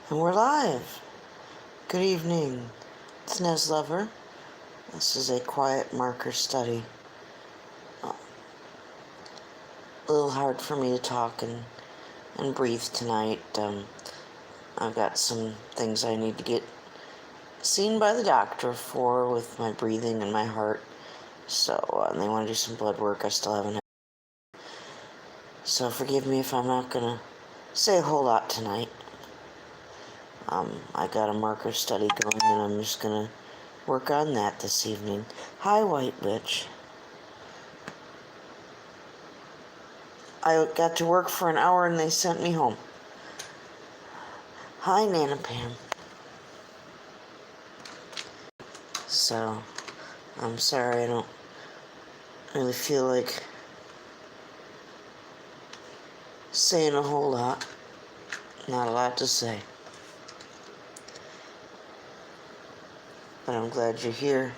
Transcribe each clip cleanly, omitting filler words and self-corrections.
And we're live. Good evening. It's Nez Lover. This is a quiet marker study. A little hard for me to talk and breathe tonight. I've got some things I need to get seen by the doctor for with my breathing and my heart. So they want to do some blood work. I still haven't had. So forgive me if I'm not going to say a whole lot tonight. I got a marker study going and I'm just going to work on that this evening. Hi, White Witch. I got to work for an hour and they sent me home. Hi, Nana Pam. So, I'm sorry I don't really feel like saying a whole lot. Not a lot to say. But I'm glad you're here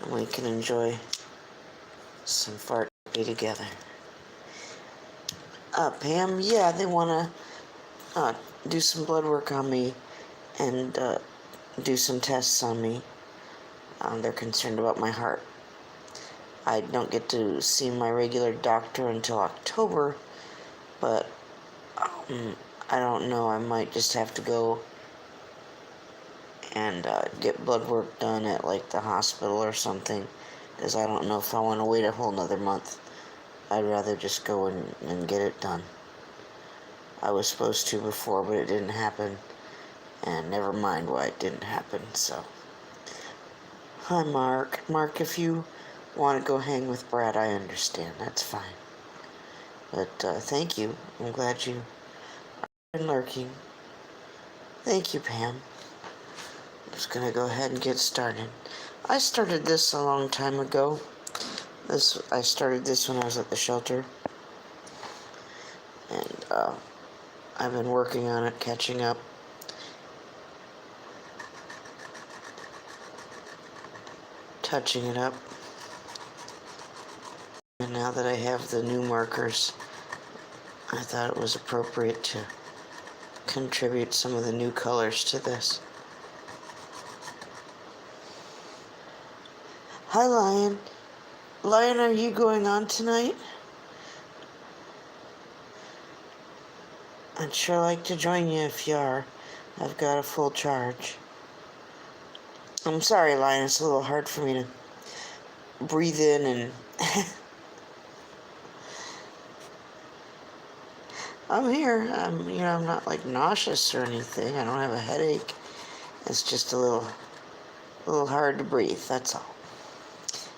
and we can enjoy some fart together. Pam, yeah, they want to do some blood work on me and do some tests on me. They're concerned about my heart. I don't get to see my regular doctor until October, but I don't know. I might just have to go and get blood work done at like the hospital or something, because I don't know if I want to wait a whole nother month. I'd rather just go and get it done. I was supposed to before, but it didn't happen, and never mind why it didn't happen. So, hi, Mark. Mark, if you want to go hang with Brad, I understand. That's fine. But thank you. I'm glad you are lurking. Thank you, Pam. I'm just gonna go ahead and get started. I started this a long time ago. I started this when I was at the shelter, and I've been working on it, catching up. Touching it up. And now that I have the new markers, I thought it was appropriate to contribute some of the new colors to this. Hi, Lion. Lion, are you going on tonight? I'd sure like to join you if you are. I've got a full charge. I'm sorry, Lion, it's a little hard for me to breathe in and... I'm here. I'm not like nauseous or anything. I don't have a headache. It's just a little hard to breathe, that's all.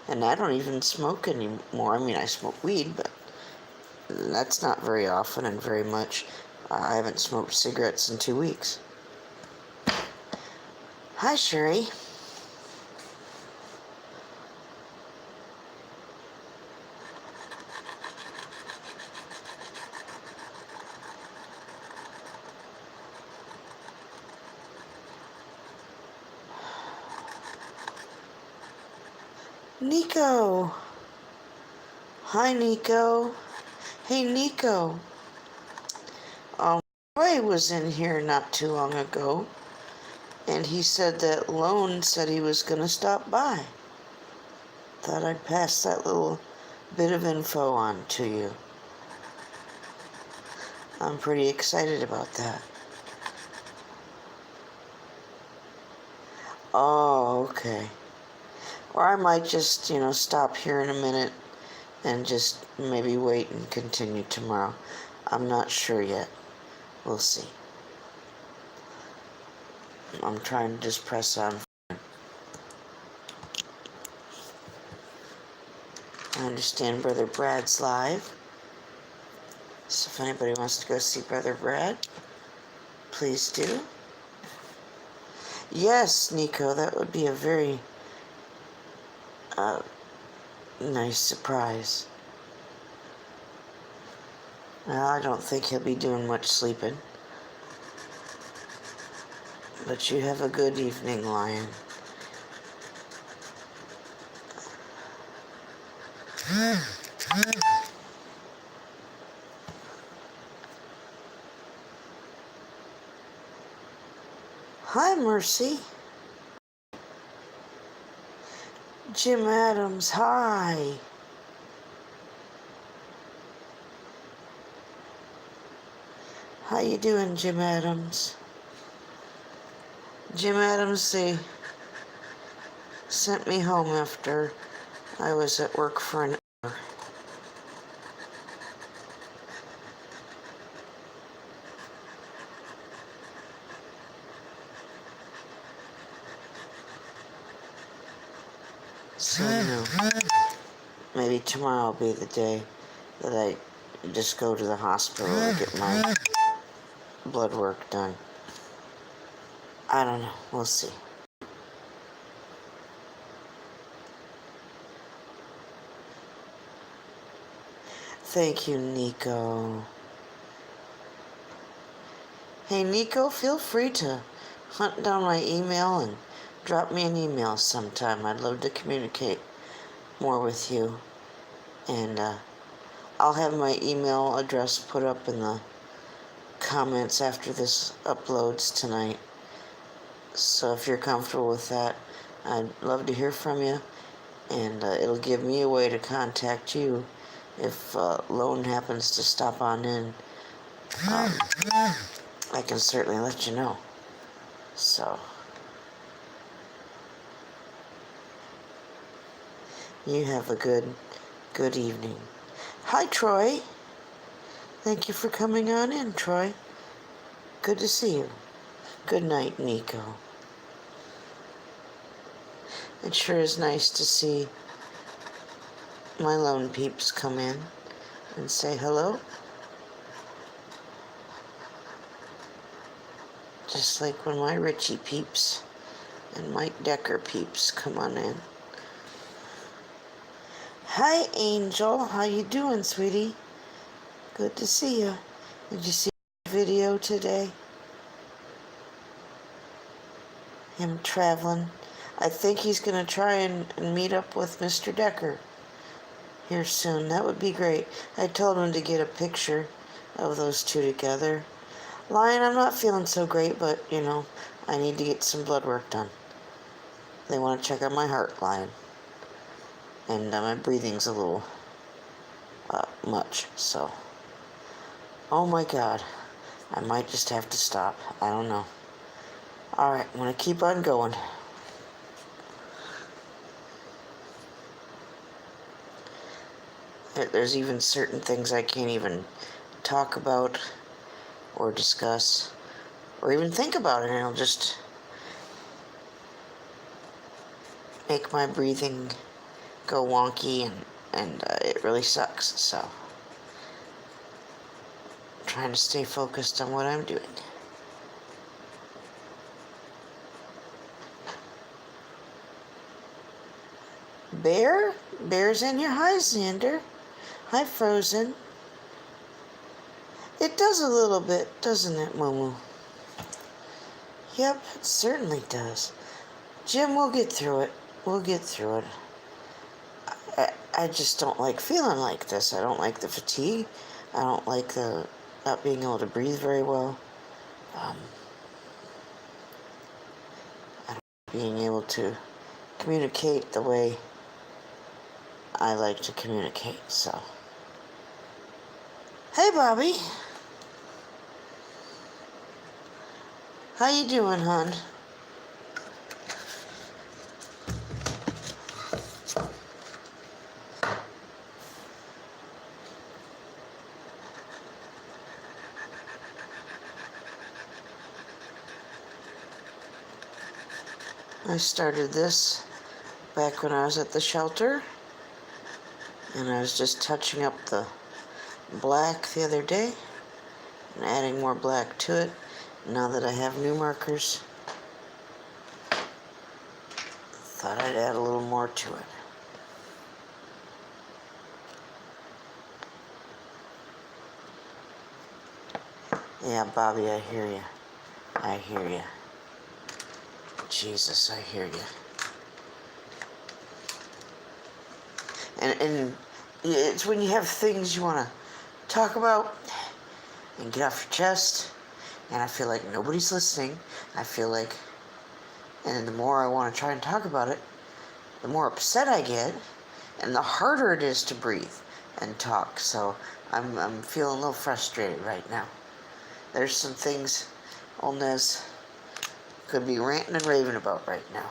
And I don't even smoke anymore. I mean, I smoke weed, but that's not very often and very much. I haven't smoked cigarettes in 2 weeks. Hi, Sherry. Nico. Hi, Nico. Hey, Nico. Roy was in here not too long ago, and he said that Lone said he was going to stop by. Thought I'd pass that little bit of info on to you. I'm pretty excited about that. Oh, okay. Or I might just, stop here in a minute and just maybe wait and continue tomorrow. I'm not sure yet. We'll see. I'm trying to just press on. I understand Brother Brad's live. So if anybody wants to go see Brother Brad, please do. Yes, Nico, that would be a very nice surprise. Well, I don't think he'll be doing much sleeping. But you have a good evening, Lion. Hi, Mercy. Jim Adams, hi. How you doing, Jim Adams? Jim Adams, they sent me home after I was at work for an hour. So, maybe tomorrow will be the day that I just go to the hospital and get my blood work done. I don't know. We'll see. Thank you, Nico. Hey, Nico, feel free to hunt down my email and drop me an email sometime. I'd love to communicate more with you. And I'll have my email address put up in the comments after this uploads tonight. So if you're comfortable with that, I'd love to hear from you. And it'll give me a way to contact you if Lone happens to stop on in. I can certainly let you know. So, you have a good evening. Hi, Troy. Thank you for coming on in, Troy. Good to see you. Good night, Nico. It sure is nice to see my lone peeps come in and say hello. Just like when my Richie peeps and Mike Decker peeps come on in. Hi, Angel. How you doing, sweetie? Good to see you. Did you see the video today? Him traveling. I think he's going to try and meet up with Mr. Decker here soon. That would be great. I told him to get a picture of those two together. Lion, I'm not feeling so great, but, I need to get some blood work done. They want to check on my heart, Lion. And my breathing's a little much, so. Oh my God. I might just have to stop. I don't know. Alright, I'm going to keep on going. There's even certain things I can't even talk about or discuss or even think about it, and it'll just make my breathing go wonky, and it really sucks. So I'm trying to stay focused on what I'm doing. Bear's in here. Hi, Xander. Hi, Frozen. It does a little bit, doesn't it, Momo? Yep, it certainly does. Jim, we'll get through it. We'll get through it. I just don't like feeling like this. I don't like the fatigue. I don't like the not being able to breathe very well. I don't like being able to communicate the way I like to communicate, so. Hey, Bobby. How you doing, hon? I started this back when I was at the shelter, and I was just touching up the black the other day and adding more black to it. Now that I have new markers, thought I'd add a little more to it. Yeah, Bobby, I hear you. I hear you. Jesus, I hear you. And it's when you have things you want to talk about and get off your chest, and I feel like nobody's listening. I feel like, and the more I want to try and talk about it, the more upset I get, and the harder it is to breathe and talk. So I'm feeling a little frustrated right now. There's some things old Nez could be ranting and raving about right now.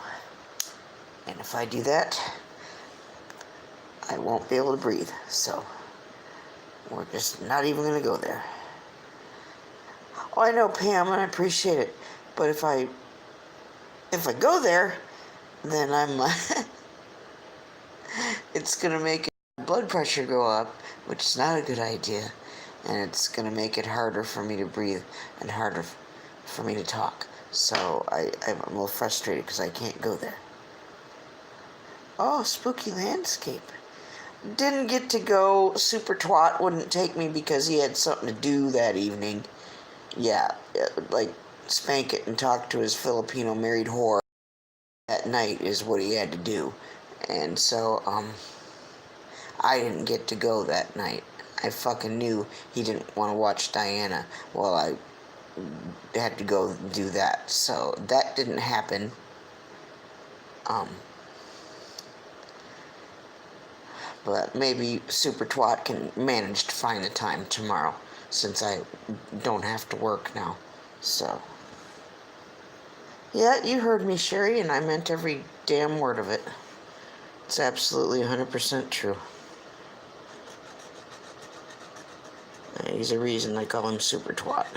And if I do that, I won't be able to breathe. So we're just not even going to go there. Oh, I know, Pam, and I appreciate it. But if I go there, then it's going to make my blood pressure go up, which is not a good idea. And it's going to make it harder for me to breathe and harder for me to talk. So I'm a little frustrated because I can't go there. Oh, spooky landscape. Didn't get to go. Super Twat wouldn't take me because he had something to do that evening. Yeah, like spank it and talk to his Filipino married whore at night is what he had to do. And so, I didn't get to go that night. I fucking knew he didn't want to watch Diana while I had to go do that. So that didn't happen. But maybe Super Twat can manage to find the time tomorrow since I don't have to work now. So, yeah, you heard me, Sherry, and I meant every damn word of it. It's absolutely 100% true. He's a reason I call him Super Twat.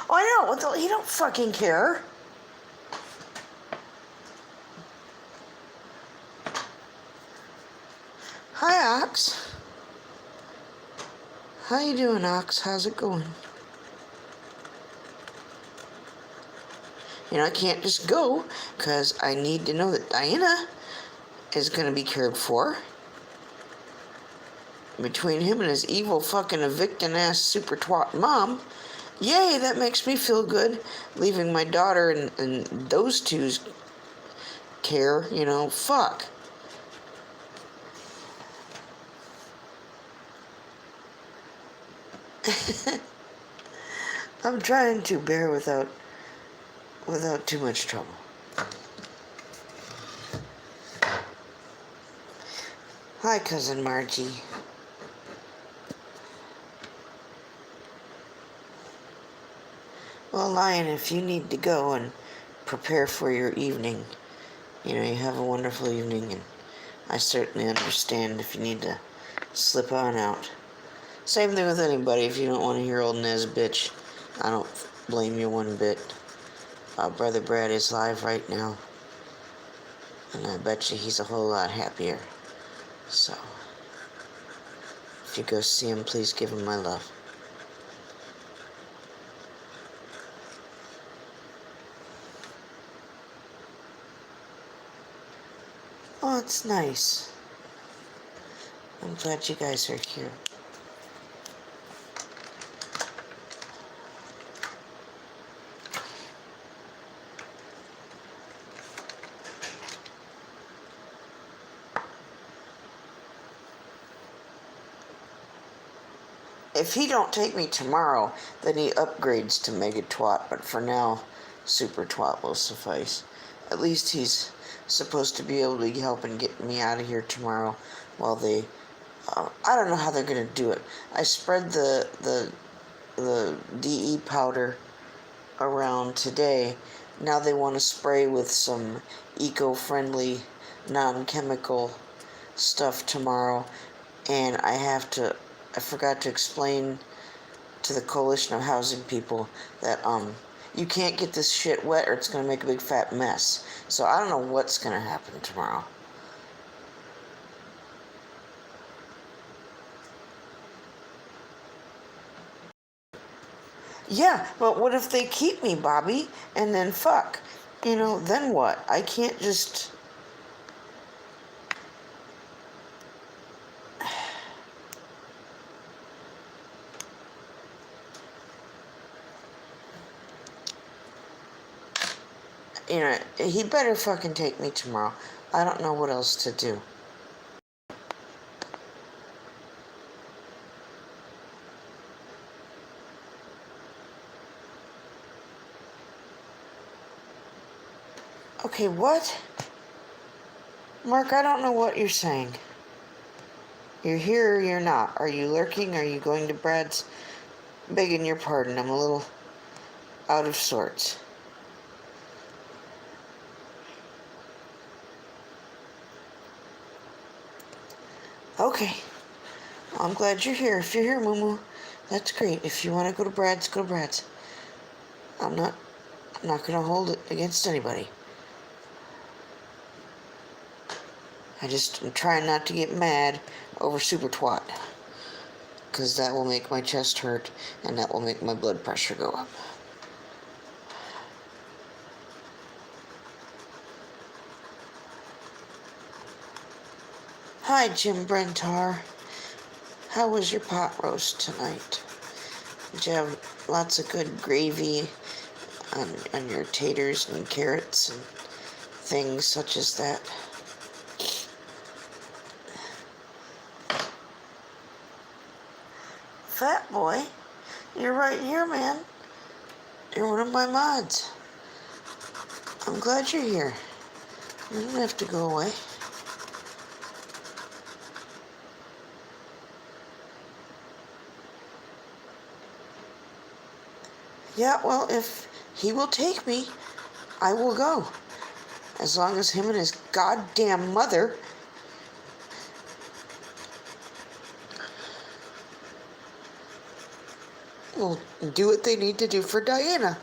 Oh, I know. He don't fucking care. Hi, Ox. How you doing, Ox? How's it going? I can't just go because I need to know that Diana is going to be cared for. Between him and his evil fucking evicting ass Super Twat mom, yay, that makes me feel good. Leaving my daughter and those two's care, fuck. I'm trying to bear without too much trouble. Hi, Cousin Margie. Well, Lion, if you need to go and prepare for your evening, you have a wonderful evening, and I certainly understand if you need to slip on out. Same thing with anybody. If you don't want to hear old Nez bitch, I don't blame you one bit. Brother Brad is live right now, and I bet you he's a whole lot happier. So, if you go see him, please give him my love. Oh, it's nice. I'm glad you guys are here. If he don't take me tomorrow, then he upgrades to Mega Twat, but for now, Super Twat will suffice. At least he's supposed to be able to help and get me out of here tomorrow while they... I don't know how they're going to do it. I spread the DE powder around today. Now they want to spray with some eco-friendly, non-chemical stuff tomorrow, and I forgot to explain to the Coalition of Housing people that you can't get this shit wet or it's going to make a big fat mess. So I don't know what's going to happen tomorrow. Yeah, but what if they keep me, Bobby, and then fuck? Then what? I can't just... he better fucking take me tomorrow. I don't know what else to do. Okay, what? Mark, I don't know what you're saying. You're here or you're not. Are you lurking? Are you going to Brad's? Begging your pardon, I'm a little out of sorts. Okay. Well, I'm glad you're here. If you're here, Moo, that's great. If you want to go to Brad's, go to Brad's. I'm not going to hold it against anybody. I'm trying not to get mad over Super Twat. Because that will make my chest hurt, and that will make my blood pressure go up. Hi, Jim Brentar. How was your pot roast tonight? Did you have lots of good gravy on your taters and carrots and things such as that? Fat boy, you're right here, man. You're one of my mods. I'm glad you're here. You don't have to go away. Yeah, well, if he will take me, I will go. As long as him and his goddamn mother will do what they need to do for Diana.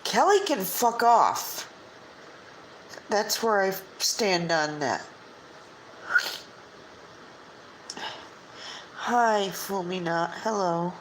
Kelly can fuck off. That's where I stand on that. Hi, Fulminat. Hello.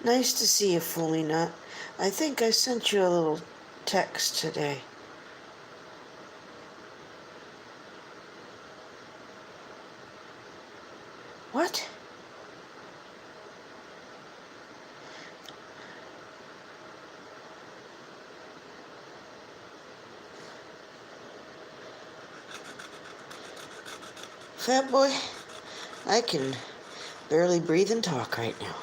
Nice to see you, Fulminat. I think I sent you a little text today. What? Fat boy, I can barely breathe and talk right now.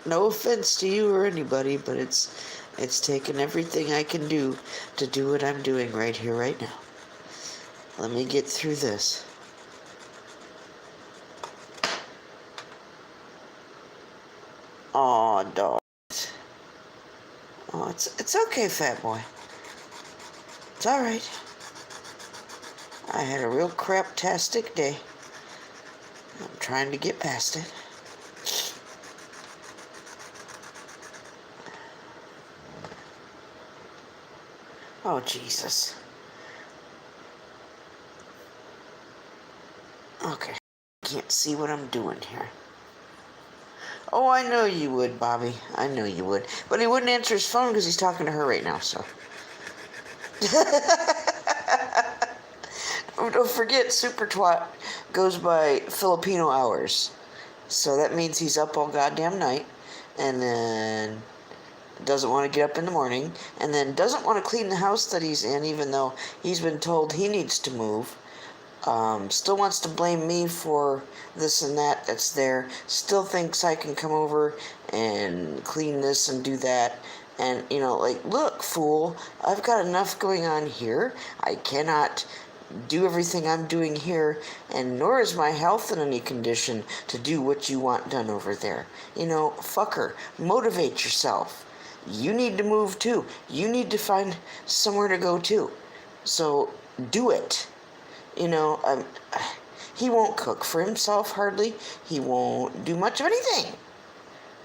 No offense to you or anybody, but it's taken everything I can do to do what I'm doing right here, right now. Let me get through this. Aw, dog. Oh, it's okay, fat boy. It's alright. I had a real crap-tastic day. I'm trying to get past it. Oh, Jesus. Okay. Can't see what I'm doing here. Oh, I know you would, Bobby. I know you would. But he wouldn't answer his phone because he's talking to her right now, so. Don't forget, Super Twat goes by Filipino hours. So that means he's up all goddamn night, and then doesn't want to get up in the morning, and then doesn't want to clean the house that he's in, even though he's been told he needs to move. Still wants to blame me for this and that that's there. Still thinks I can come over and clean this and do that. And, like, look, fool, I've got enough going on here. I cannot do everything I'm doing here, and nor is my health in any condition to do what you want done over there. Fucker, motivate yourself. You need to move too. You need to find somewhere to go too. So do it. You know, he won't cook for himself hardly. He won't do much of anything.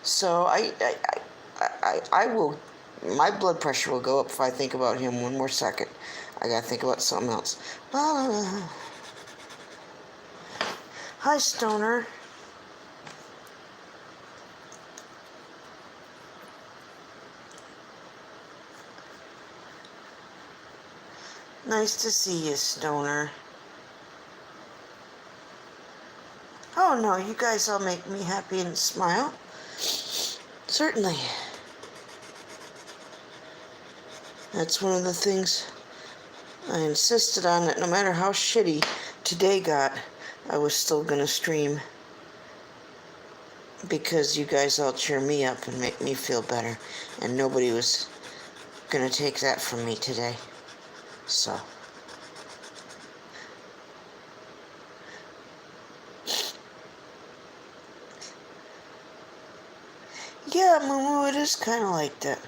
So I will, my blood pressure will go up if I think about him one more second. I gotta think about something else. Hi, Stoner. Nice to see you, Stoner. Oh no, you guys all make me happy and smile. Certainly. That's one of the things I insisted on, that no matter how shitty today got, I was still gonna stream, because you guys all cheer me up and make me feel better, and nobody was gonna take that from me today. So yeah, Moo, it is kind of like that.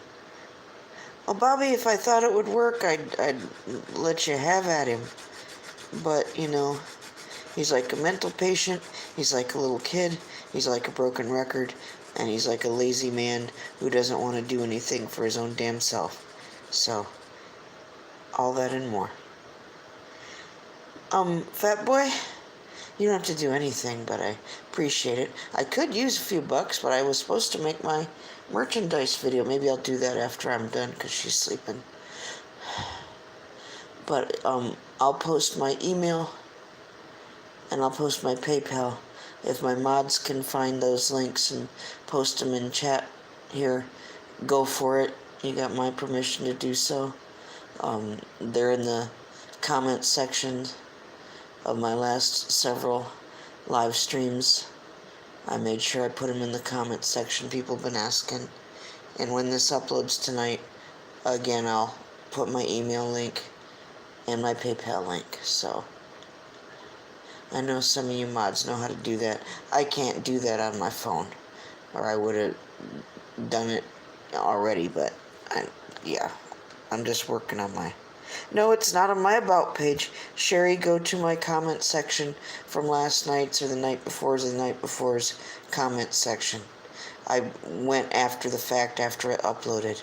Well, Bobby, if I thought it would work, I'd let you have at him. But, you know, he's like a mental patient, he's like a little kid, he's like a broken record, and he's like a lazy man who doesn't want to do anything for his own damn self. So, all that and more. Fat boy, you don't have to do anything, but I appreciate it. I could use a few bucks, but I was supposed to make my merchandise video. Maybe I'll do that after I'm done, because she's sleeping. But, I'll post my email, and I'll post my PayPal. If my mods can find those links and post them in chat here, go for it. You got my permission to do so. They're in the comment section of my last several live streams. I made sure I put them in the comment section. People have been asking. And when this uploads tonight, again, I'll put my email link and my PayPal link. So I know some of you mods know how to do that. I can't do that on my phone, or I would have done it already, but yeah, I'm just working on my... No, it's not on my About page. Sherry, go to my comment section from last night's or the night before's comment section. I went after the fact, after it uploaded,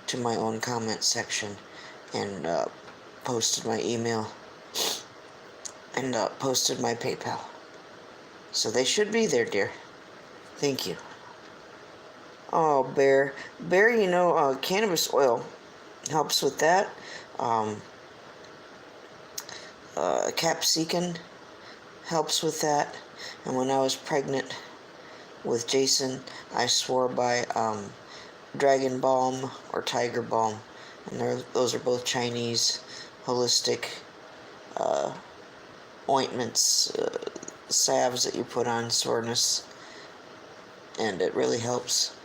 to my own comment section and posted my email and posted my PayPal. So they should be there, dear. Thank you. Oh, Bear, you know, cannabis oil helps with that. Capsicum helps with that. And when I was pregnant with Jason, I swore by Dragon Balm or Tiger Balm, and those are both Chinese holistic ointments, salves that you put on soreness, and it really helps.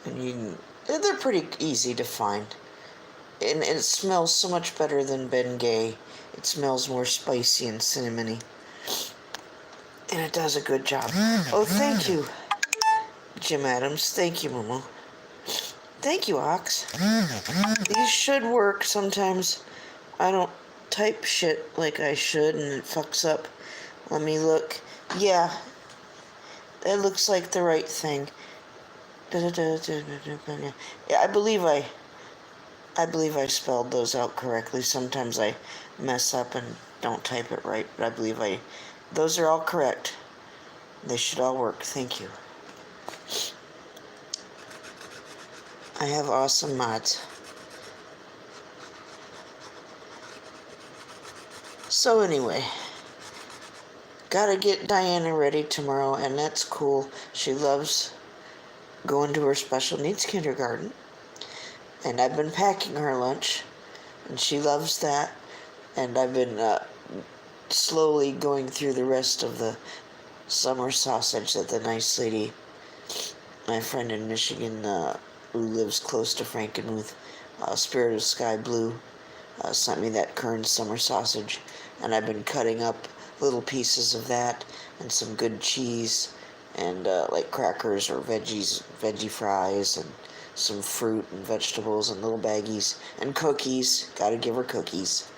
And they're pretty easy to find. And it smells so much better than Bengay. It smells more spicy and cinnamony. And it does a good job. Oh, thank you, Jim Adams. Thank you, Momo. Thank you, Ox. These should work. Sometimes I don't type shit like I should and it fucks up. Let me look. Yeah, that looks like the right thing. Yeah, I believe I spelled those out correctly. Sometimes I mess up and don't type it right, but I believe those are all correct. They should all work. Thank you. I have awesome mods. So anyway, gotta get Diana ready tomorrow, and that's cool. She loves going to her special needs kindergarten. And I've been packing her lunch, and she loves that. And I've been slowly going through the rest of the summer sausage that the nice lady, my friend in Michigan, who lives close to Frankenmuth, Spirit of Sky Blue, sent me that Kern's summer sausage. And I've been cutting up little pieces of that and some good cheese and like crackers or veggie fries and some fruit and vegetables and little baggies and cookies. Gotta give her cookies.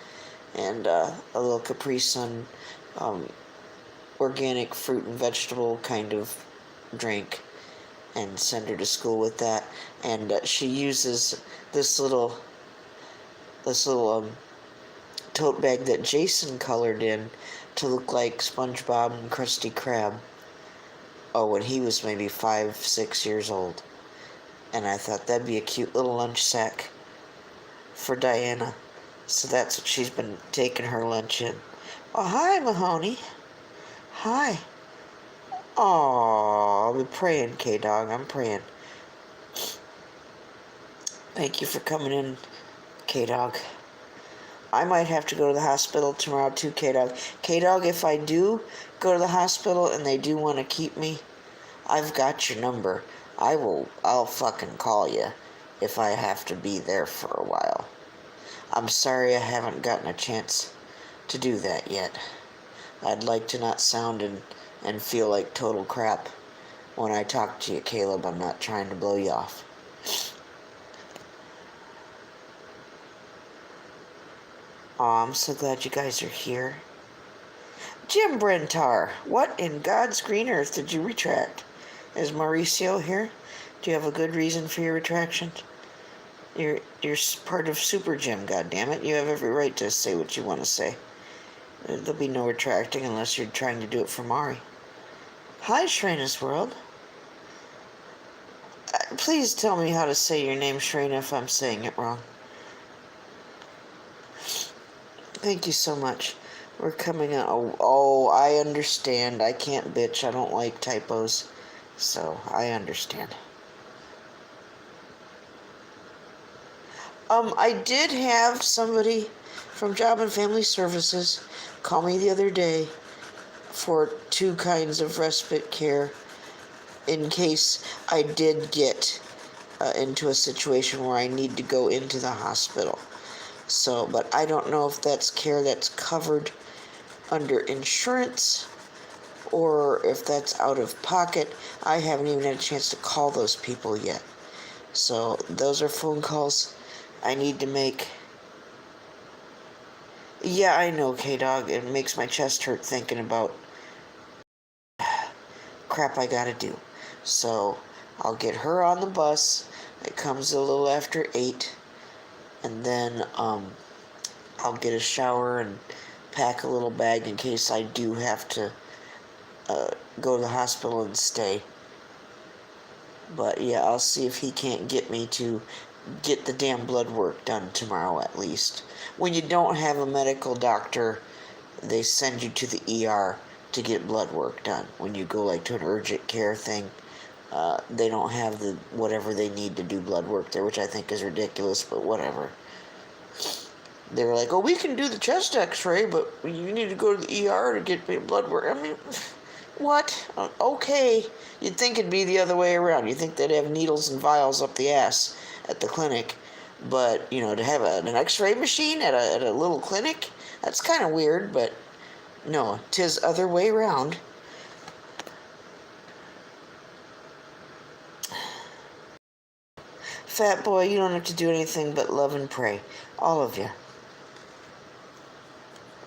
and a little Capri Sun um, organic fruit and vegetable kind of drink, and send her to school with that. And she uses this little tote bag that Jason colored in to look like SpongeBob and Krusty Krab. Oh, when he was maybe 5, 6 years old. And I thought that'd be a cute little lunch sack for Diana. So that's what she's been taking her lunch in. Oh, hi, Mahoney. Hi. Oh, I'll be praying, K-Dog. I'm praying. Thank you for coming in, K-Dog. I might have to go to the hospital tomorrow too, K-Dog. K-Dog, if I do go to the hospital and they do want to keep me, I've got your number. I'll fucking call you if I have to be there for a while. I'm sorry I haven't gotten a chance to do that yet. I'd like to not sound and feel like total crap when I talk to you, Caleb. I'm not trying to blow you off. Aw, I'm so glad you guys are here. Jim Brentar, what in God's green earth did you retract? Is Mauricio here? Do you have a good reason for your retraction? You're part of Super Jim, goddammit. You have every right to say what you want to say. There'll be no retracting unless you're trying to do it for Mari. Hi, Shrena's World. Please tell me how to say your name, Shrena, if I'm saying it wrong. Thank you so much. We're coming out. Oh, I understand. I can't bitch. I don't like typos. So, I understand. I did have somebody from Job and Family Services call me the other day for 2 kinds of respite care in case I did get into a situation where I need to go into the hospital. So, but I don't know if that's care that's covered under insurance or if that's out of pocket. I haven't even had a chance to call those people yet. So, those are phone calls I need to make. Yeah, I know, K-Dog. It makes my chest hurt thinking about crap I gotta do. So, I'll get her on the bus. It comes a little after 8. And then, I'll get a shower and pack a little bag in case I do have to go to the hospital and stay. But yeah, I'll see if he can't get me to get the damn blood work done tomorrow at least. When you don't have a medical doctor, they send you to the ER to get blood work done. When you go like to an urgent care thing, they don't have the whatever they need to do blood work there, which I think is ridiculous, but whatever. They were like, oh, we can do the chest x-ray, but you need to go to the ER to get blood work. I mean, what? Okay. You'd think it'd be the other way around. You'd think they'd have needles and vials up the ass at the clinic. But, to have an x-ray machine at a little clinic, that's kind of weird, but no, 'tis other way around. Fat boy, you don't have to do anything but love and pray. All of you.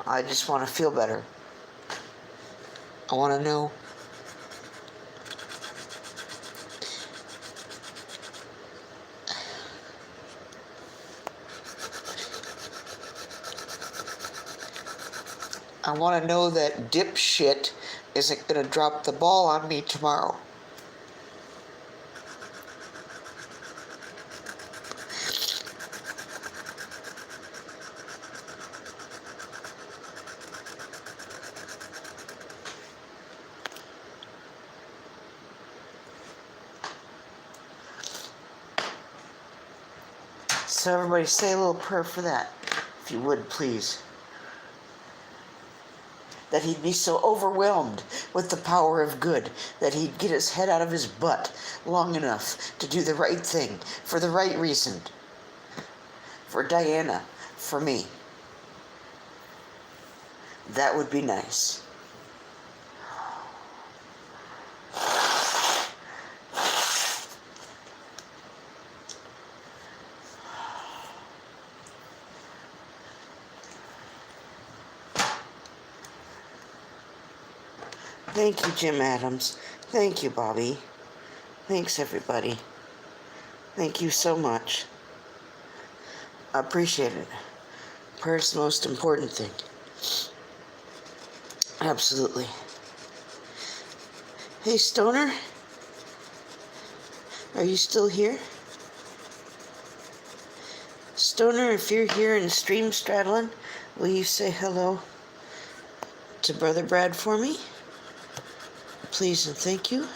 I just want to feel better. I want to know. I want to know that dipshit isn't going to drop the ball on me tomorrow. So everybody say a little prayer for that, if you would, please. That he'd be so overwhelmed with the power of good that he'd get his head out of his butt long enough to do the right thing for the right reason. For Diana, for me. That would be nice. Thank you, Jim Adams. Thank you, Bobby. Thanks, everybody. Thank you so much. I appreciate it. Prayer's the most important thing. Absolutely. Hey, Stoner? Are you still here? Stoner, if you're here in Stream Straddling, will you say hello to Brother Brad for me? Please and thank you.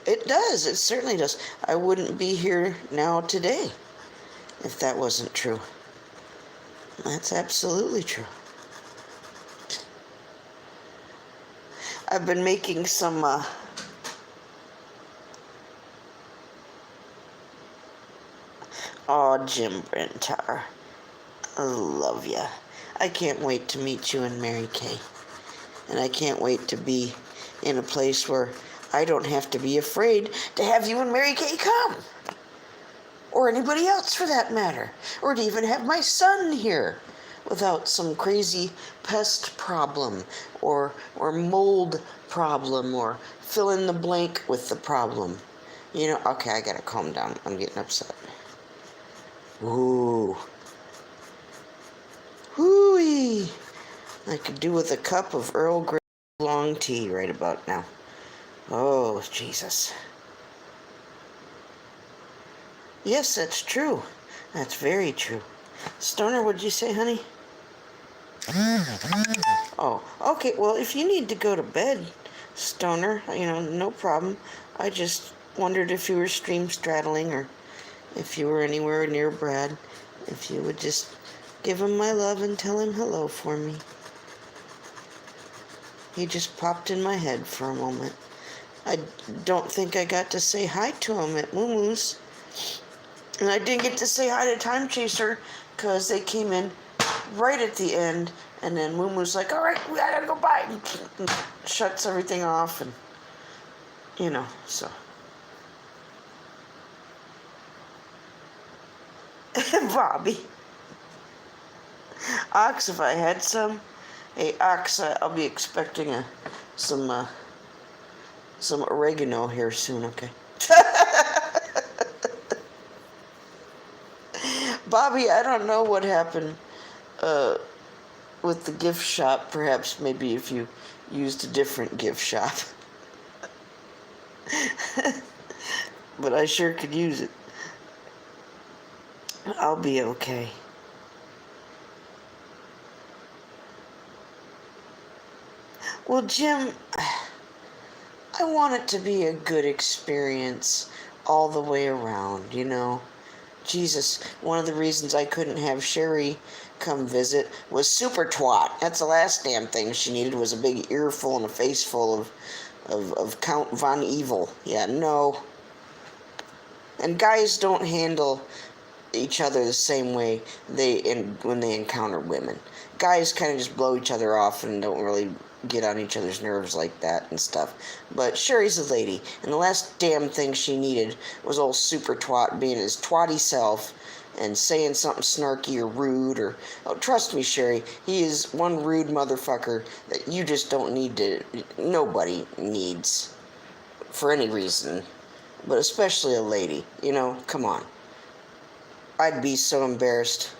It does. It certainly does. I wouldn't be here now today if that wasn't true. That's absolutely true. I've been making some, Jim Brentar. I love ya. I can't wait to meet you and Mary Kay. And I can't wait to be in a place where I don't have to be afraid to have you and Mary Kay come. Or anybody else for that matter. Or to even have my son here without some crazy pest problem or mold problem or fill in the blank with the problem. You know, okay, I gotta calm down. I'm getting upset. Ooh. Hooey. I could do with a cup of Earl Grey long tea right about now. Oh, Jesus. Yes, that's true. That's very true. Stoner, what'd you say, honey? Oh, okay. Well, if you need to go to bed, Stoner, no problem. I just wondered if you were stream straddling or if you were anywhere near Brad. If you would just give him my love and tell him hello for me. He just popped in my head for a moment. I don't think I got to say hi to him at Moo Moo's. And I didn't get to say hi to Time Chaser because they came in right at the end. And then Moo Moo's like, all right, I gotta go by. And shuts everything off. And, so. Bobby. Ox, if I had some. Hey, Ox, I'll be expecting some oregano here soon, okay? Bobby, I don't know what happened with the gift shop. Perhaps maybe if you used a different gift shop. But I sure could use it. I'll be okay. Well, Jim, I want it to be a good experience all the way around, Jesus, one of the reasons I couldn't have Sherry come visit was super twat. That's the last damn thing she needed was a big earful and a face full of Count Von Evil. Yeah, no. And guys don't handle each other the same way when they encounter women. Guys kind of just blow each other off and don't really get on each other's nerves like that and stuff. But Sherry's a lady, and the last damn thing she needed was old super twat being his twatty self and saying something snarky or rude or... Oh, trust me, Sherry, he is one rude motherfucker that you just don't need to... Nobody needs for any reason, but especially a lady. Come on. I'd be so embarrassed.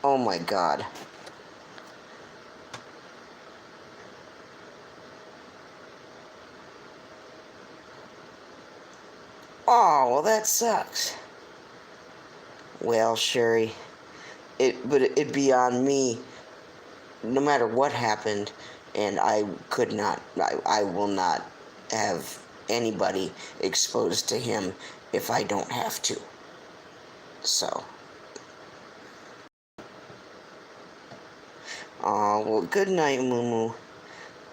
Oh my God. Oh, well, that sucks. Well, Sherry, it'd be on me no matter what happened, and I will not have anybody exposed to him if I don't have to. So. Oh, well, good night, Moo Moo.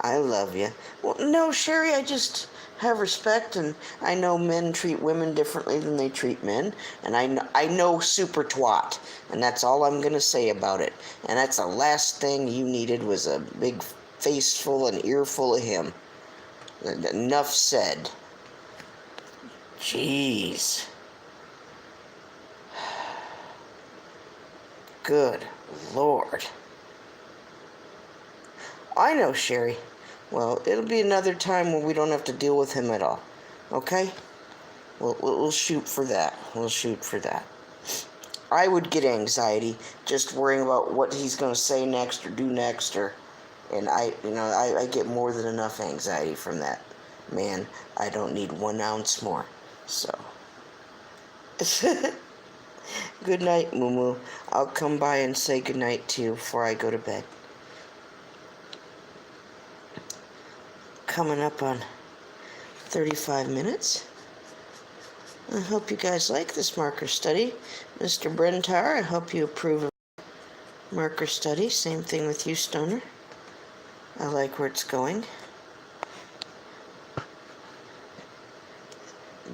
I love you. Well, no, Sherry, I just have respect, and I know men treat women differently than they treat men, and I know super twat, and that's all I'm going to say about it. And that's the last thing you needed was a big face full and ear full of him. Enough said. Jeez. Good Lord. I know, Sherry. Well, it'll be another time when we don't have to deal with him at all. Okay? We'll shoot for that. We'll shoot for that. I would get anxiety just worrying about what he's going to say next or do next, and I get more than enough anxiety from that. Man, I don't need 1 ounce more. So, good night, Moo Moo. I'll come by and say good night to you before I go to bed. Coming up on 35 minutes. I hope you guys like this marker study. Mr. Brentar, I hope you approve of marker study. Same thing with you, Stoner. I like where it's going.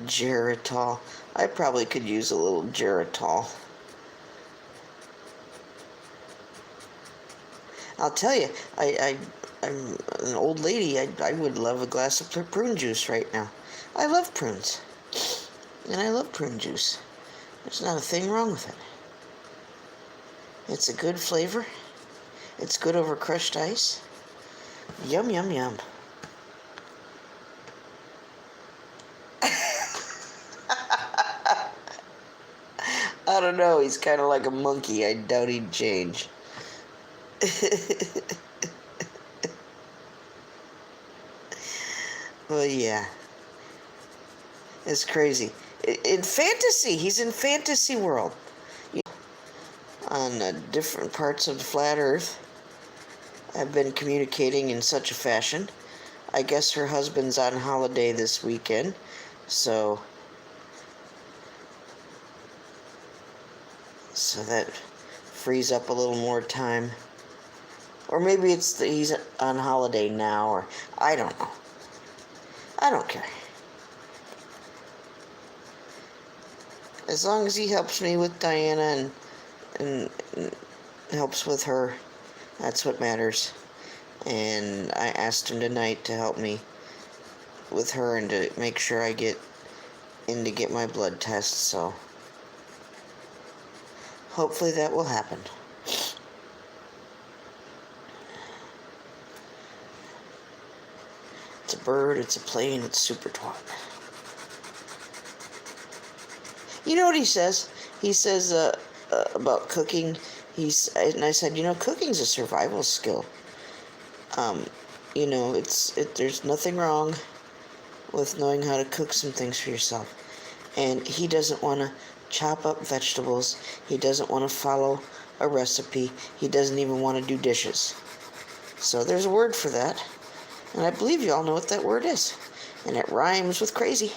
Geritol. I probably could use a little Geritol. I'll tell you, I'm an old lady. I would love a glass of prune juice right now. I love prunes. And I love prune juice. There's not a thing wrong with it. It's a good flavor. It's good over crushed ice. Yum, yum, yum. I don't know. He's kind of like a monkey. I doubt he'd change. Well, yeah. It's crazy. In fantasy. He's in fantasy world. On different parts of the flat earth. I've been communicating in such a fashion. I guess her husband's on holiday this weekend. So that frees up a little more time. Or maybe it's he's on holiday now, or I don't know. I don't care. As long as he helps me with Diana and helps with her, that's what matters. And I asked him tonight to help me with her and to make sure I get in to get my blood test, so hopefully that will happen. It's a bird, it's a plane, it's super twat. You know what he says? He says about cooking. And I said, cooking's a survival skill. There's nothing wrong with knowing how to cook some things for yourself. And he doesn't want to chop up vegetables. He doesn't want to follow a recipe. He doesn't even want to do dishes. So there's a word for that. And I believe you all know what that word is. And it rhymes with crazy.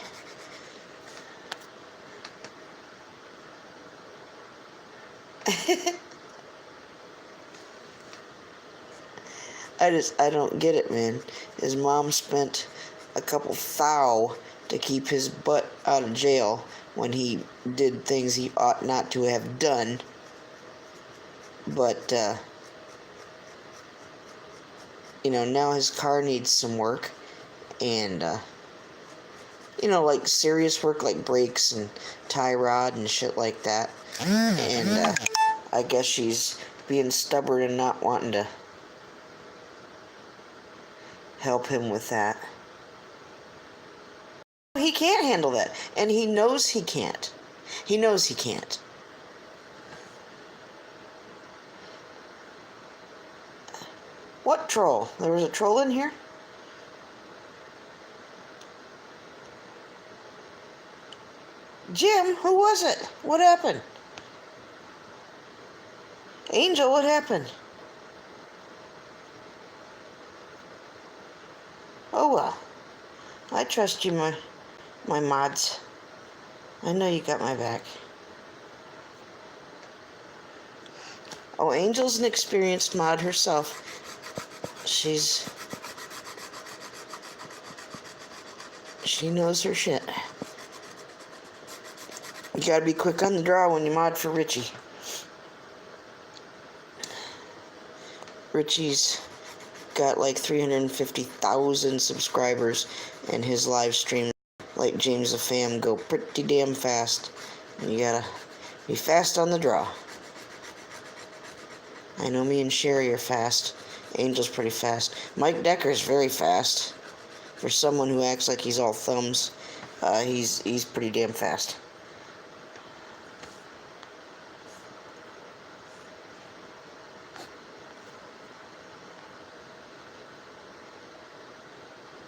I don't get it, man. His mom spent a couple thou to keep his butt out of jail when he did things he ought not to have done. But, now his car needs some work. And, like serious work like brakes and tie rod and shit like that. And, I guess she's being stubborn and not wanting to help him with that. He can't handle that, and he knows he can't. He knows he can't. What troll? There was a troll in here? Jim, who was it? What happened? Angel, what happened? Oh, well. I trust you, my mods. I know you got my back. Oh, Angel's an experienced mod herself. She knows her shit. You gotta be quick on the draw when you mod for Richie. Richie's got like 350,000 subscribers, and his live stream, like James the Fam, go pretty damn fast. And you gotta be fast on the draw. I know me and Sherry are fast. Angel's pretty fast. Mike Decker's very fast. For someone who acts like he's all thumbs, he's pretty damn fast.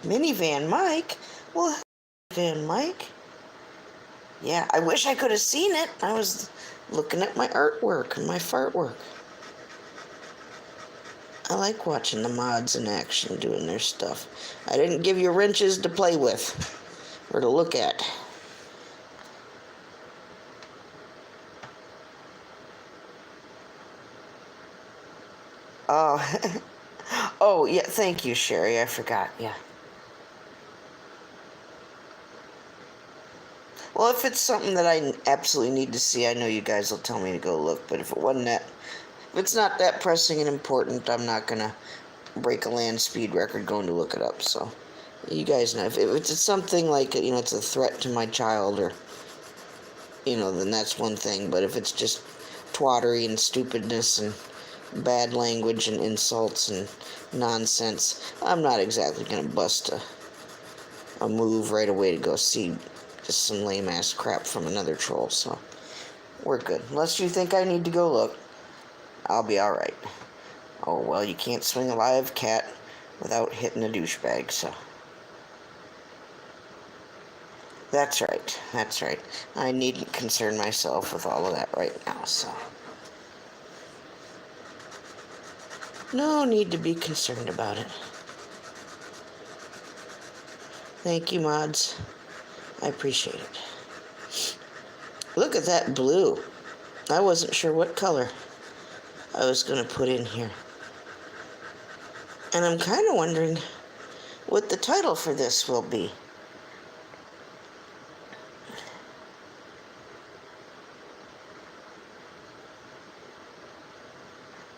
Minivan Mike? Well, Van Mike? Yeah, I wish I could have seen it. I was looking at my artwork and my fartwork. I like watching the mods in action doing their stuff. I didn't give you wrenches to play with or to look at. Oh, oh yeah, thank you, Sherry. I forgot, yeah. Well, if it's something that I absolutely need to see, I know you guys will tell me to go look, but if it's not that pressing and important, I'm not gonna break a land speed record going to look it up, so you guys know. If it's something like, it's a threat to my child or, then that's one thing, but if it's just twattery and stupidness and bad language and insults and nonsense, I'm not exactly gonna bust a move right away to go see just some lame ass crap from another troll, so we're good. Unless you think I need to go look, I'll be alright. Oh, well, you can't swing a live cat without hitting a douchebag, so. That's right. I needn't concern myself with all of that right now, so. No need to be concerned about it. Thank you, mods. I appreciate it. Look at that blue. I wasn't sure what color I was going to put in here. And I'm kind of wondering what the title for this will be.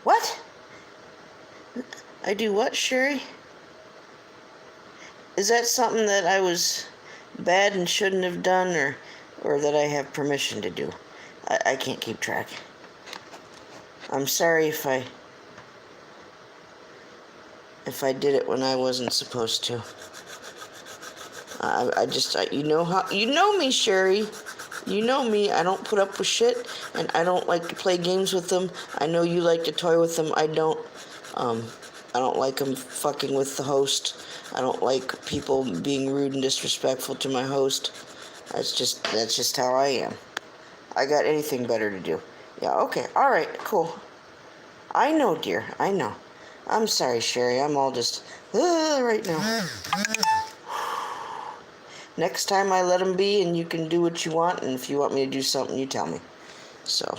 What? I do what, Sherry? Is that something that I was bad and shouldn't have done, or that I have permission to do? I can't keep track. I'm sorry if I did it when I wasn't supposed to. You know me, Sherry. You know me. I don't put up with shit, and I don't like to play games with them. I know you like to toy with them. I don't like them fucking with the host. I don't like people being rude and disrespectful to my host. That's just how I am. I got anything better to do. Yeah, okay. All right, cool. I know, dear. I know. I'm sorry, Sherry. I'm all just right now. Next time I let them be, and you can do what you want, and if you want me to do something, you tell me. So,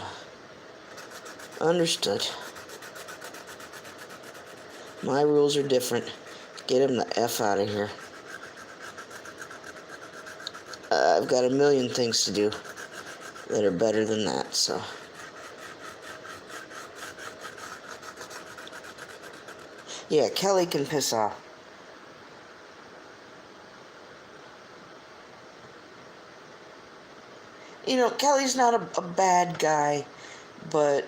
understood. My rules are different. Get him the F out of here. I've got a million things to do that are better than that, so. Yeah, Kelly can piss off. Kelly's not a bad guy, but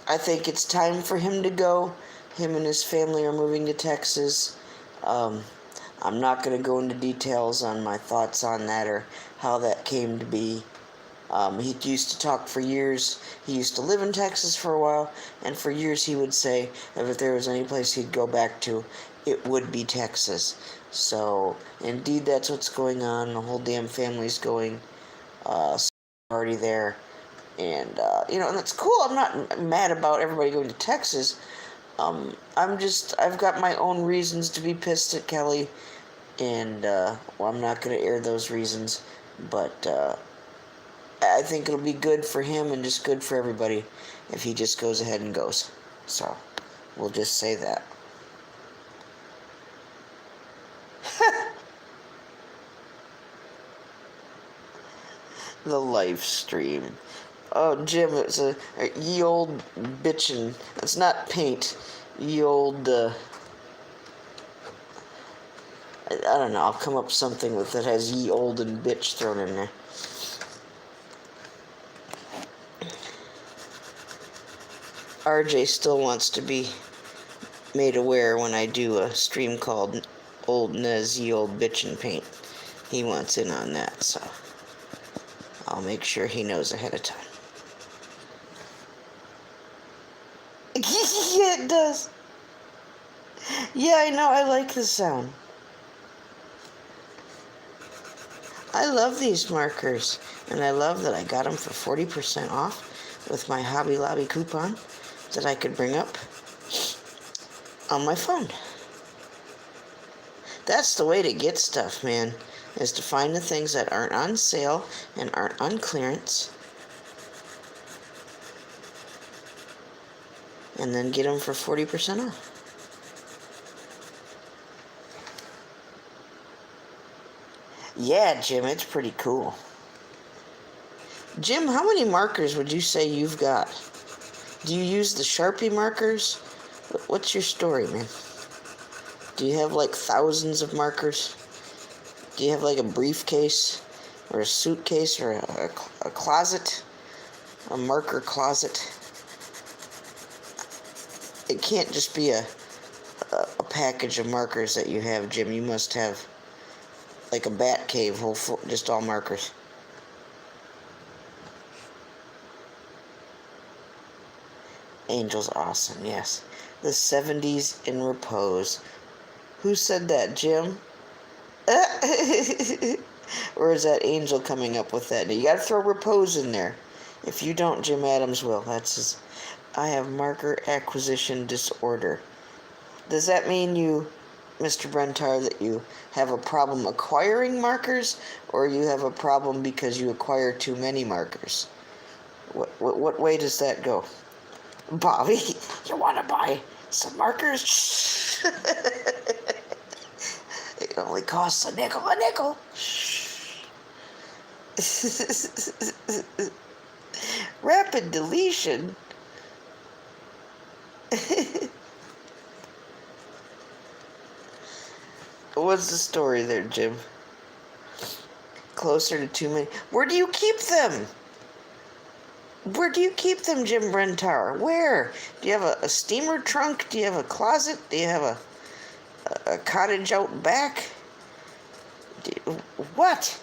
I think it's time for him to go. Him and his family are moving to Texas. I'm not going to go into details on my thoughts on that or how that came to be. He used to talk for years. He used to live in Texas for a while, and for years he would say that if there was any place he'd go back to, it would be Texas. So, indeed, that's what's going on. The whole damn family's going. Already there. And, and that's cool. I'm not mad about everybody going to Texas. I've got my own reasons to be pissed at Kelly, and, I'm not going to air those reasons, but, I think it'll be good for him and just good for everybody if he just goes ahead and goes. So, we'll just say that. The live stream. Oh, Jim, it's a ye old bitchin'. It's not paint. Ye old, I don't know. I'll come up with something that has ye old and bitch thrown in there. RJ still wants to be made aware when I do a stream called Old Nez Ye Old Bitchin' Paint. He wants in on that, so I'll make sure he knows ahead of time. Yeah, it does. Yeah, I know, I like the sound. I love these markers, and I love that I got them for 40% off with my Hobby Lobby coupon that I could bring up on my phone. That's the way to get stuff, man, is to find the things that aren't on sale and aren't on clearance, and then get them for 40% off. Yeah, Jim, it's pretty cool. Jim, how many markers would you say you've got? Do you use the Sharpie markers? What's your story, man? Do you have like thousands of markers? Do you have like a briefcase or a suitcase or a closet? A marker closet? It can't just be a package of markers that you have, Jim. You must have like a bat cave, just all markers. Angel's awesome, yes. The 70s in repose. Who said that, Jim? Or is that Angel coming up with that? You gotta throw repose in there. If you don't, Jim Adams will. That's his. I have marker acquisition disorder. Does that mean you, Mr. Brentar, that you have a problem acquiring markers, or you have a problem because you acquire too many markers? What way does that go? Bobby, you want to buy some markers? It only costs a nickel. Rapid deletion? What's the story there, Jim? Closer to too many. Where do you keep them? Where do you keep them, Jim Brentar? Where? Do you have a steamer trunk? Do you have a closet? Do you have a cottage out back? What?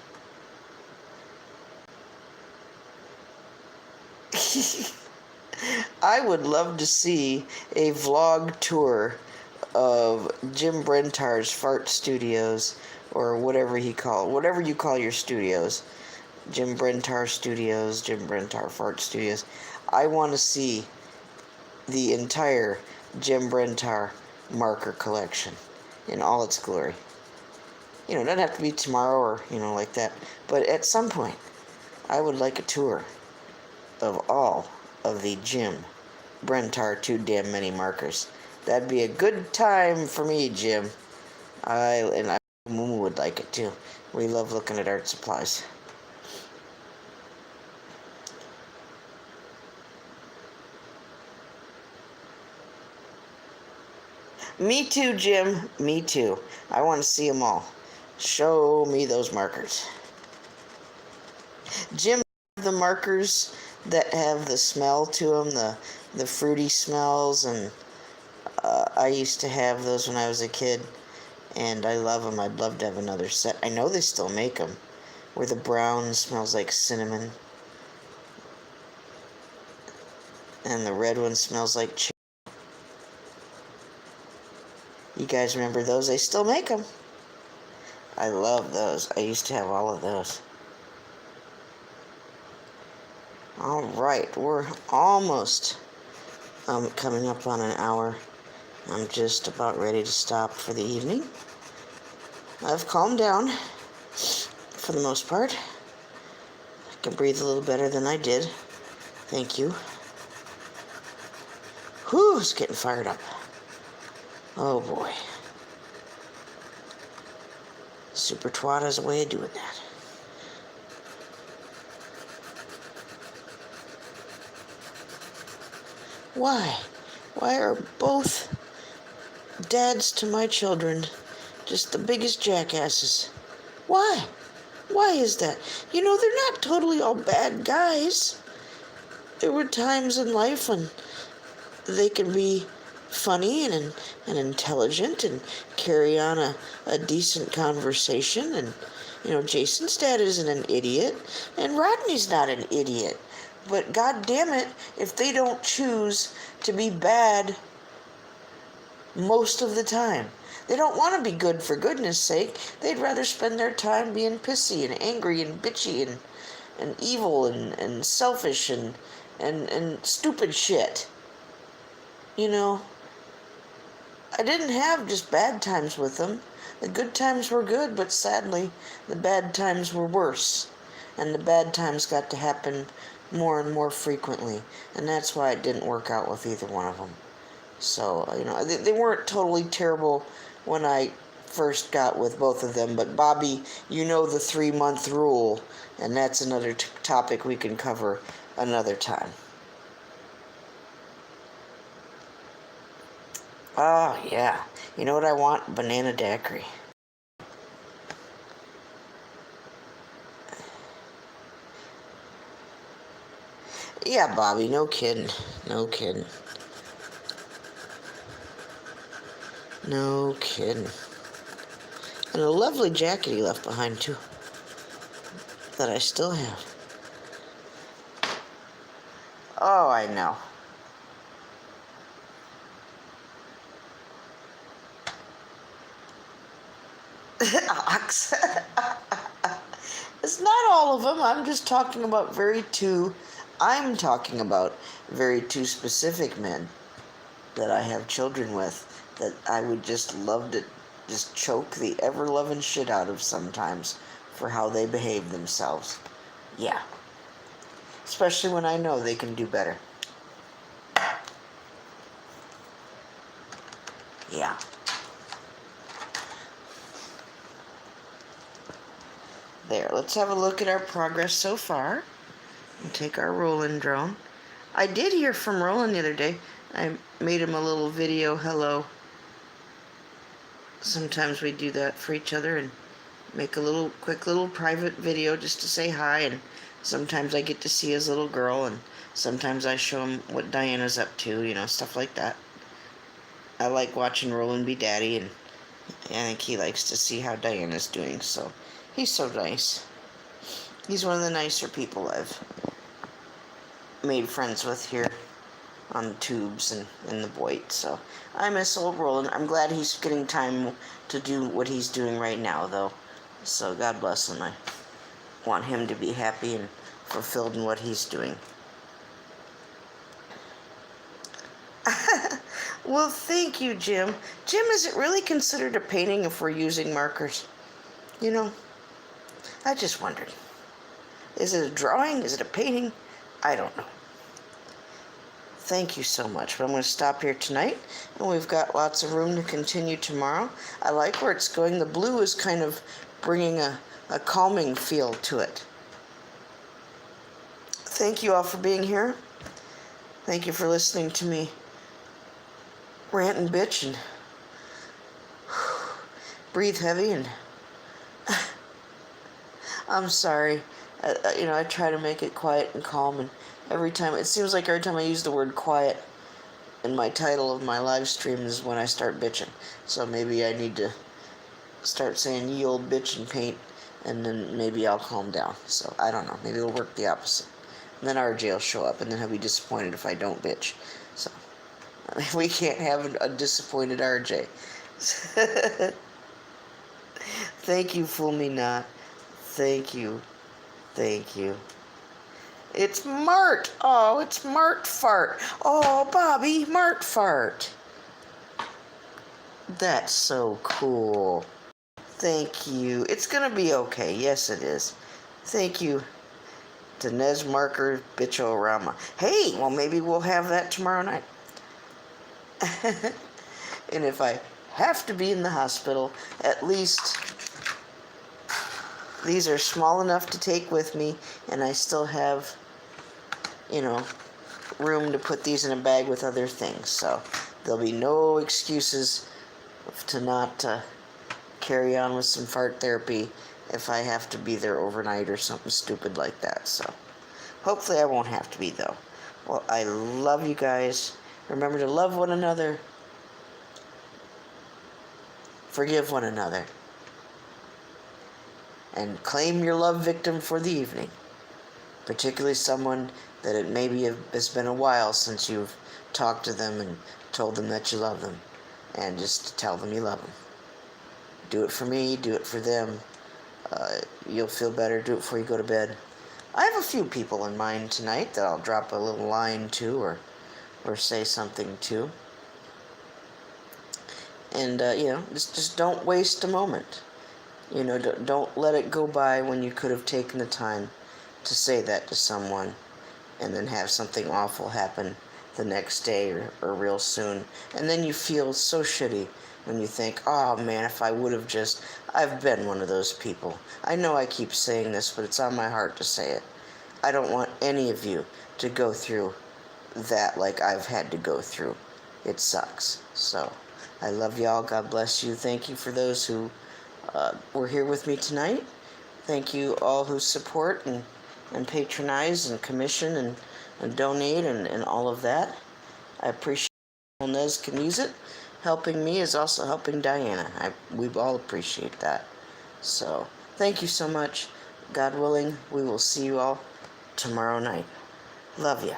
I would love to see a vlog tour of Jim Brentar's Fart Studios, or whatever you call your studios. Jim Brentar Studios, Jim Brentar Fart Studios. I want to see the entire Jim Brentar marker collection in all its glory. You know, it doesn't have to be tomorrow or, like that. But at some point, I would like a tour of all of the Jim Brentar Too Damn Many markers. That'd be a good time for me, Jim. And Moo would like it too. We love looking at art supplies. Me too, Jim. Me too. I want to see them all. Show me those markers. Jim, the markers that have the smell to them, the fruity smells, and I used to have those when I was a kid, and I love them. I'd love to have another set. I know they still make them, where the brown smells like cinnamon, and the red one smells like cherry. You guys remember those? They still make them. I love those. I used to have all of those. All right, we're almost coming up on an hour. I'm just about ready to stop for the evening. I've calmed down for the most part. I can breathe a little better than I did. Thank you. Whew, it's getting fired up. Oh boy. Super Twat has a way of doing that. Why? Why are both dads to my children just the biggest jackasses? Why? Why is that? They're not totally all bad guys. There were times in life when they can be funny and intelligent and carry on a decent conversation. And, Jason's dad isn't an idiot, and Rodney's not an idiot. But God damn it, if they don't choose to be bad most of the time. They don't want to be good for goodness sake. They'd rather spend their time being pissy and angry and bitchy and evil and selfish and stupid shit. I didn't have just bad times with them. The good times were good, but sadly, the bad times were worse. And the bad times got to happen more and more frequently. And that's why it didn't work out with either one of them. So, they weren't totally terrible when I first got with both of them. But Bobby, the 3-month rule. And that's another topic we can cover another time. Oh, yeah. You know what I want? Banana daiquiri. Yeah, Bobby, no kidding. No kidding. No kidding. And a lovely jacket he left behind, too. That I still have. Oh, I know. Ox. It's not all of them. I'm talking about very two specific men that I have children with that I would just love to just choke the ever-loving shit out of sometimes for how they behave themselves. Yeah. Especially when I know they can do better. Yeah. There, let's have a look at our progress so far. And take our Roland drone. I did hear from Roland the other day. I made him a little video hello. Sometimes we do that for each other and make a quick little private video just to say hi. And sometimes I get to see his little girl, and sometimes I show him what Diana's up to, stuff like that. I like watching Roland be daddy, and I think he likes to see how Diana's doing, so he's so nice. He's one of the nicer people I've made friends with here on the tubes and in the Voight. So I miss old Roland. I'm glad he's getting time to do what he's doing right now, though. So God bless him. I want him to be happy and fulfilled in what he's doing. Well, thank you, Jim. Jim, is it really considered a painting if we're using markers? I just wondered. Is it a drawing? Is it a painting? I don't know. Thank you so much. But I'm going to stop here tonight, and we've got lots of room to continue tomorrow. I like where it's going. The blue is kind of bringing a calming feel to it. Thank you all for being here. Thank you for listening to me rant and bitch and breathe heavy, and I'm sorry. I try to make it quiet and calm, and it seems like every time I use the word quiet in my title of my live stream is when I start bitching. So maybe I need to start saying ye old bitch and paint, and then maybe I'll calm down. So I don't know. Maybe it'll work the opposite. And then RJ will show up, and then he'll be disappointed if I don't bitch. So we can't have a disappointed RJ. Thank you, Fool Me Not. Thank you. Thank you. It's Mart. Oh, it's Mart Fart. Oh, Bobby, Mart Fart. That's so cool. Thank you. It's going to be okay. Yes, it is. Thank you to Nez Marker Bitcho-Rama. Hey, well, maybe we'll have that tomorrow night. And if I have to be in the hospital, at least these are small enough to take with me, and I still have, room to put these in a bag with other things. So there'll be no excuses to not carry on with some fart therapy if I have to be there overnight or something stupid like that. So hopefully I won't have to be, though. Well, I love you guys. Remember to love one another, forgive one another, and claim your love victim for the evening, particularly someone that it maybe has been a while since you've talked to them and told them that you love them, and just tell them you love them. Do it for me, do it for them. You'll feel better. Do it before you go to bed. I have a few people in mind tonight that I'll drop a little line to or say something to. And, just don't waste a moment. Don't let it go by when you could have taken the time to say that to someone and then have something awful happen the next day or real soon. And then you feel so shitty when you think, oh man, if I would have just... I've been one of those people. I know I keep saying this, but it's on my heart to say it. I don't want any of you to go through that like I've had to go through. It sucks. So, I love y'all. God bless you. Thank you for those who were here with me tonight. Thank you all who support and patronize and commission and donate and all of that. I appreciate Nez can use it. Helping me is also helping Diana. We all appreciate that. So, thank you so much. God willing, we will see you all tomorrow night. Love ya.